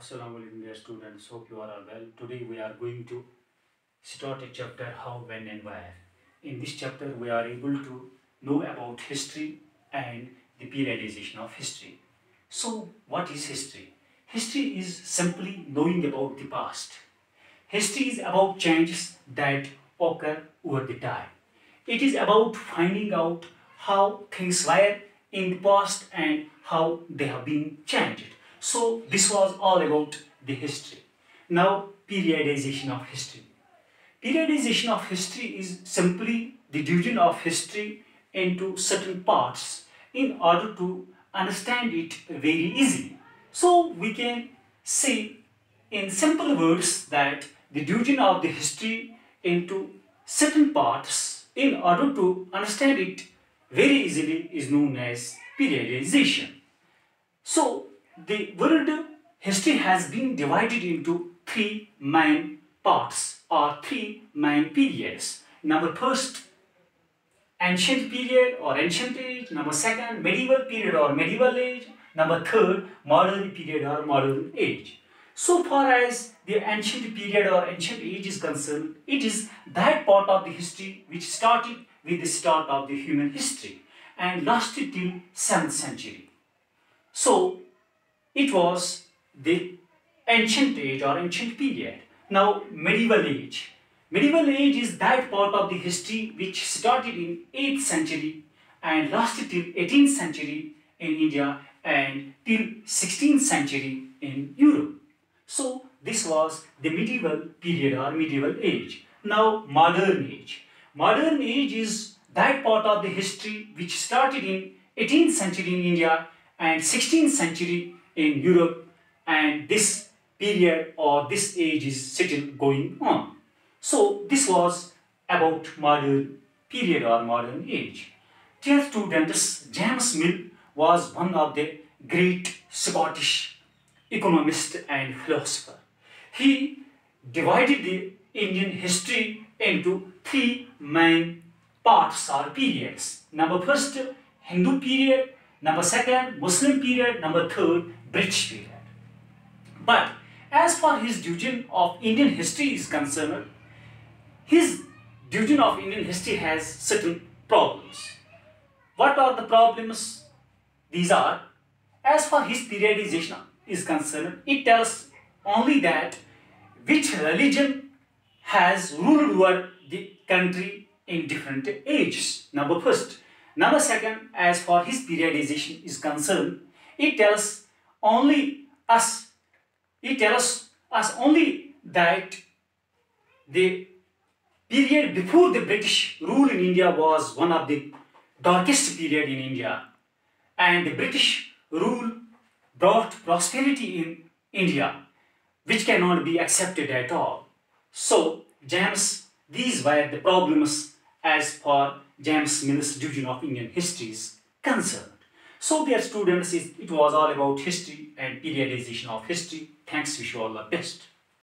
Assalamu alaikum dear students, hope you are all well. Today we are going to start a chapter how, when and where. In this chapter we are able to know about history and the periodization of history. So what is history? History is simply knowing about the past. History is about changes that occur over the time. It is about finding out how things were in the past and how they have been changed. So this was all about the history. Now periodization of history. Periodization of history is simply the division of history into certain parts in order to understand it very easily. So we can say in simple words that the division of the history into certain parts in order to understand it very easily is known as periodization. So the world history has been divided into three main parts or three main periods. Number first, ancient period or ancient age. Number second, medieval period or medieval age. Number third, modern period or modern age. So far as the ancient period or ancient age is concerned, it is that part of the history which started with the start of the human history and lasted till 7th century. So it was the ancient age or ancient period. Now medieval age. Medieval age is that part of the history which started in 8th century and lasted till 18th century in India and till 16th century in Europe. So this was the medieval period or medieval age. Now modern age. Modern age is that part of the history which started in 18th century in India and 16th century in Europe, and this period or this age is still going on. So this was about modern period or modern age. Dear students, James Mill was one of the great Scottish economist and philosopher. He divided the Indian history into three main parts or periods. Number first, Hindu period. Number second, Muslim period. Number third, British period. But as far his division of Indian history is concerned, his division of Indian history has certain problems. What are the problems? These are, as far his periodization is concerned, it tells only that which religion has ruled over the country in different ages. Number first. Number second, as far his periodization is concerned, it tells us only that the period before the British rule in India was one of the darkest period in India, and the British rule brought prosperity in India which cannot be accepted at all. So these were the problems as far James Mill's division of Indian history is concerned. So dear students, it was all about history and periodization of history. Thanks, wish you all the best.